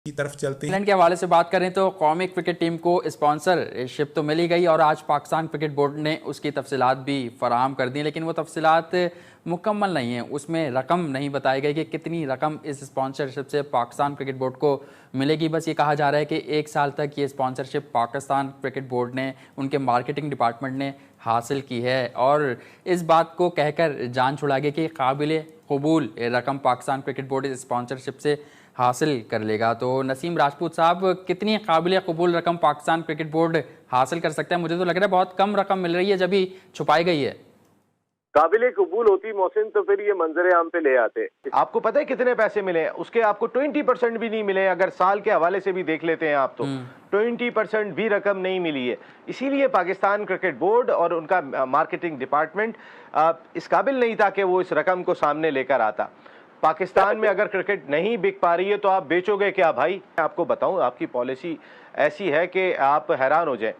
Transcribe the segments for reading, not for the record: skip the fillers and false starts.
की तरफ चलते हैं। इंग्लैंड के हवाले से बात करें तो कौमी क्रिकेट टीम को स्पॉन्सरशिप तो मिली गई और आज पाकिस्तान क्रिकेट बोर्ड ने उसकी तफसीलात भी फराहम कर दी, लेकिन वो तफसीलात मुकम्मल नहीं है। उसमें रकम नहीं बताई गई कि कितनी रकम इस स्पॉन्सरशिप से पाकिस्तान क्रिकेट बोर्ड को मिलेगी। बस ये कहा जा रहा है कि 1 साल तक ये स्पॉन्सरशिप पाकिस्तान क्रिकेट बोर्ड ने, उनके मार्केटिंग डिपार्टमेंट ने हासिल की है और इस बात को कहकर जान छुड़ा गई कि काबिल कबूल रकम पाकिस्तान क्रिकेट बोर्ड इस स्पॉन्सरशिप से हासिल कर लेगा। तो नसीम राजपूत साहब, कितनी काबिल कबूल रकम पाकिस्तान क्रिकेट बोर्ड हासिल कर सकता है? मुझे तो लग रहा है बहुत कम रकम मिल रही है जब भी छुपाई गई है। काबिल कबूल होती मोहसिन तो फिर ये मंजरे आम पे ले आते। आपको पता है कितने पैसे मिले? उसके आपको 20% भी नहीं मिले। अगर साल के हवाले से भी देख लेते हैं आप तो 20% भी रकम नहीं मिली है। इसीलिए पाकिस्तान क्रिकेट बोर्ड और उनका मार्केटिंग डिपार्टमेंट इस काबिल नहीं था कि वो इस रकम को सामने लेकर आता। पाकिस्तान में अगर क्रिकेट नहीं बिक पा रही है तो आप बेचोगे क्या भाई? आपको बताऊं, आपकी पॉलिसी ऐसी है कि आप हैरान हो जाए।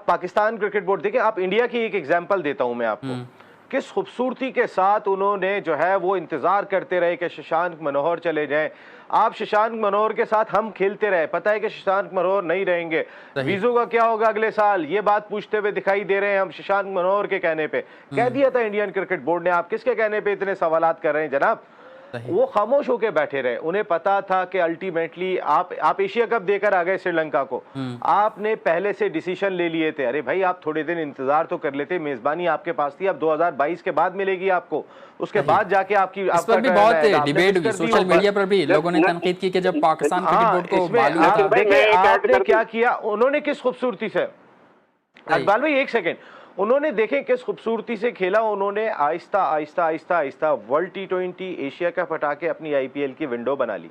पाकिस्तान क्रिकेट बोर्ड, देखिए आप इंडिया की एक एग्जांपल देता हूं मैं आपको, किस खूबसूरती के साथ उन्होंने जो है वो इंतजार करते रहे कि शशांक मनोहर चले जाएं। आप शशांक मनोहर के साथ हम खेलते रहे, पता है कि शशांक मनोहर नहीं रहेंगे, वीजों का क्या होगा अगले साल, ये बात पूछते हुए दिखाई दे रहे हैं हम शशांक मनोहर के कहने पे। कह दिया था इंडियन क्रिकेट बोर्ड ने। आप किसके कहने पे इतने सवालात कर रहे हैं जनाब? वो खामोश होकर बैठे रहे। उन्हें पता था कि अल्टीमेटली आप एशिया कप देकर आ गए श्रीलंका को, आपने पहले से डिसीजन ले लिए थे। अरे भाई आप थोड़े दिन इंतजार तो कर लेते, मेजबानी आपके पास थी, अब 2022 के बाद मिलेगी आपको, उसके बाद जाके आपकी इस पर भी बहुत डिबेट हुई सोशल मीडिया पर भी, लोगों ने तनकीद की कि जब पाकिस्तान क्रिकेट बोर्ड को मालूम था। देखिए आपने क्या किया, उन्होंने किस खूबसूरती से, इकबाल भाई एक सेकेंड, उन्होंने देखे किस खूबसूरती से खेला। उन्होंने Aahista Aahista Aahista Aahista world T20 Asia का फटा के अपनी IPL की विंडो बना ली।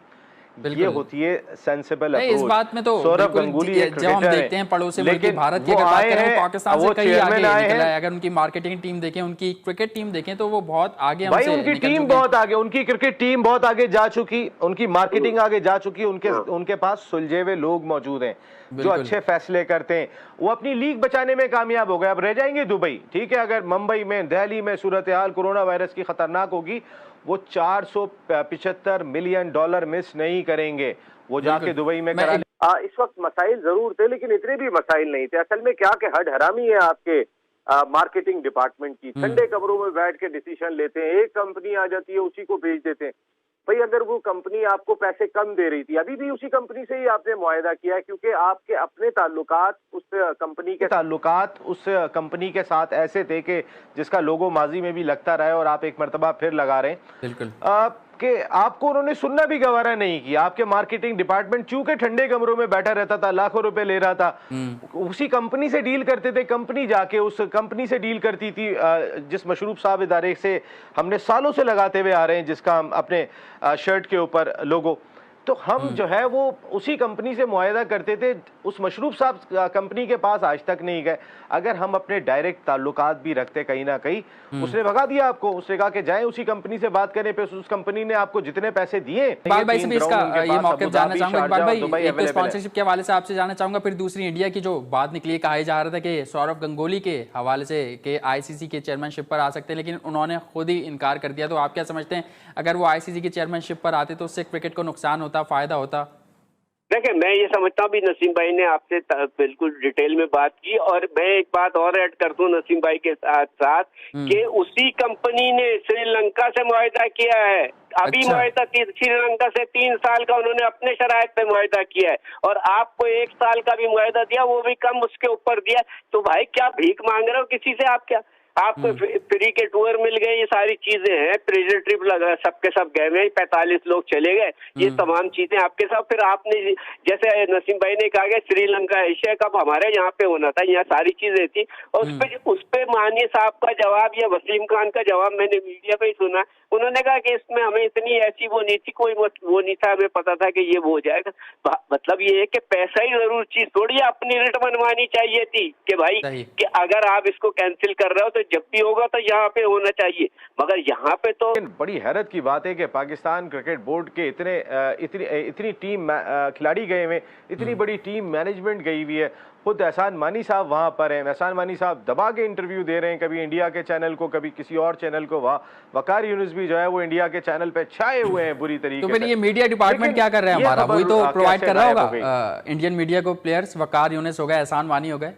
ये होती है सेंसिबल अप्रोच। इस बात में तो सौरभ गंगूली जब हम देखते हैं पड़ोसी मुल्क भारत की अगर बात करें, पाकिस्तान से कहीं आगे निकला है। अगर उनकी मार्केटिंग टीम देखें, उनकी क्रिकेट टीम देखें तो वो बहुत आगे हमसे भाई, उनकी टीम बहुत आगे, उनकी क्रिकेट टीम बहुत आगे जा चुकी, उनकी मार्केटिंग आगे जा चुकी, उनके पास सुलझे हुए लोग मौजूद हैं जो अच्छे फैसले करते हैं। वो अपनी लीग बचाने में कामयाब हो गए। अब रह जाएंगे दुबई, ठीक है, अगर मुंबई में, दिल्ली में सूरत हाल कोरोना वायरस की खतरनाक होगी, वो $475 मिलियन मिस नहीं करेंगे, वो जाके दुबई में करा। इस वक्त मसाइल जरूर थे लेकिन इतने भी मसाइल नहीं थे। असल में क्या कि हड हरामी है आपके मार्केटिंग डिपार्टमेंट की। ठंडे कमरों में बैठ के डिसीजन लेते हैं, एक कंपनी आ जाती है उसी को भेज देते हैं। भाई अगर वो कंपनी आपको पैसे कम दे रही थी, अभी भी उसी कंपनी से ही आपने मुआहदा किया है, क्योंकि आपके अपने ताल्लुकात उस कंपनी के साथ ऐसे थे कि जिसका लोगो माजी में भी लगता रहा और आप एक मरतबा फिर लगा रहे हैं। बिल्कुल कि आपको उन्होंने सुनना भी गवारा नहीं किया। आपके मार्केटिंग डिपार्टमेंट चूंकि ठंडे कमरों में बैठा रहता था, लाखों रुपए ले रहा था, उसी कंपनी से डील करते थे। कंपनी जाके उस कंपनी से डील करती थी जिस मशरूब साहब इदारे से हमने सालों से लगाते हुए आ रहे हैं, जिसका हम अपने शर्ट के ऊपर लोगो, तो हम जो है वो उसी कंपनी से मुआहदा करते थे। उस मशरूब साहब कंपनी के पास आज तक नहीं गए। अगर हम अपने डायरेक्ट ताल्लुकात भी रखते कहीं ना कहीं, उसने भगा दिया आपको, उसने कहा कि जाएं उसी कंपनी से बात करें पे। उस कंपनी ने आपको जितने पैसे दिए। इकबाल भाई से भी इसका ये मौक़िफ़ जानना चाहूंगा। इकबाल भाई, एक तो स्पॉन्सरशिप के हवाले से आपसे जानना चाहूंगा, फिर दूसरी इंडिया की जो बात निकली, कहा जा रहा था कि सौरभ गंगूली के हवाले से कि ICC के चेयरमैनशिप पर आ सकते हैं, लेकिन उन्होंने खुद ही इनकार कर दिया। तो आप क्या समझते हैं, अगर वो ICC की चेयरमैनशिप पर आते तो उससे क्रिकेट को नुकसान होता, फायदा होता? देखिए, मैं ये समझता हूँ भी नसीम भाई ने आपसे बिल्कुल डिटेल में बात की, और मैं एक बात और ऐड कर दूं नसीम भाई के साथ साथ कि उसी कंपनी ने श्रीलंका से मुआहदा किया है। अभी मुआहदा श्रीलंका से 3 साल का उन्होंने अपने शराइत पे मुआहदा किया है, और आपको 1 साल का भी मुआहदा दिया, वो भी कम उसके ऊपर दिया। तो भाई क्या भीख मांग रहे हो किसी से? आप क्या, आपको फ्री के टूर मिल गए, ये सारी चीजें हैं, प्रेशर ट्रिप लगा, सबके सब गए हुए, 45 लोग चले गए, ये तमाम चीजें आपके साथ। फिर आपने जैसे नसीम भाई ने कहा कि श्रीलंका एशिया कप हमारे यहाँ पे होना था, यहाँ सारी चीजें थी, और उस पे माननीय साहब का जवाब या वसीम खान का जवाब मैंने मीडिया पे ही सुना। उन्होंने कहा कि इसमें हमें इतनी ऐसी वो नहीं थी, कोई वो नहीं था, हमें पता था कि ये वो हो जाएगा। मतलब ये है कि पैसा ही जरूर चीज थोड़ी, अपनी रेट बनवानी चाहिए थी कि भाई कि अगर आप इसको कैंसिल कर रहे हो तो जब भी होगा तो यहाँ पे होना चाहिए, मगर यहाँ पे तो। बड़ी हैरत की बात है कि पाकिस्तान क्रिकेट बोर्ड के इतनी टीम खिलाड़ी गए हुए, इतनी बड़ी टीम मैनेजमेंट गई हुई है। खुद एहसान मानी साहब वहाँ पर हैं। एहसान मानी साहब दबा के इंटरव्यू दे रहे हैं, कभी इंडिया के चैनल को, कभी किसी और चैनल को। वकार यूनुस भी भी जो है वो इंडिया के चैनल पे छाए हुए हैं बुरी तरीके तो फिर से। ये मीडिया डिपार्टमेंट क्या कर रहा है हमारा? वही तो प्रोवाइड कर रहा होगा इंडियन मीडिया को। प्लेयर्स वकार यूनिस हो गए, एहसान वानी हो गए।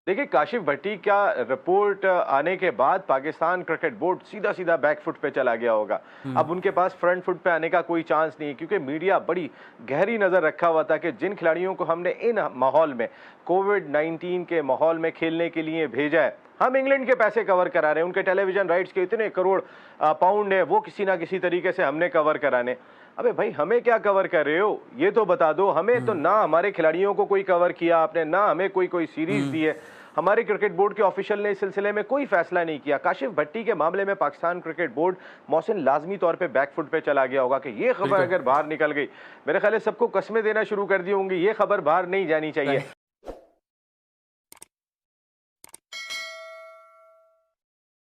देखिए, काशिफ भट्टी का रिपोर्ट आने के बाद पाकिस्तान क्रिकेट बोर्ड सीधा सीधा बैकफुट पे चला गया होगा। अब उनके पास फ्रंट फुट पे आने का कोई चांस नहीं है, क्योंकि मीडिया बड़ी गहरी नजर रखा हुआ था कि जिन खिलाड़ियों को हमने इन माहौल में, कोविड-19 के माहौल में खेलने के लिए भेजा है, हम इंग्लैंड के पैसे कवर करा रहे हैं, उनके टेलीविजन राइट्स के इतने करोड़ पाउंड है, वो किसी ना किसी तरीके से हमने कवर कराने। अबे भाई, हमें क्या कवर कर रहे हो ये तो बता दो हमें। तो ना हमारे खिलाड़ियों को कोई कवर किया आपने, ना हमें कोई सीरीज दी है। हमारे क्रिकेट बोर्ड के ऑफिशियल ने इस सिलसिले में कोई फैसला नहीं किया। काशिफ भट्टी के मामले में पाकिस्तान क्रिकेट बोर्ड मोहसिन लाजमी तौर पे बैकफुट पे चला गया होगा कि ये खबर अगर बाहर निकल गई, मेरे ख्याल है सबको कस्में देना शुरू कर दी होंगी, ये खबर बाहर नहीं जानी चाहिए।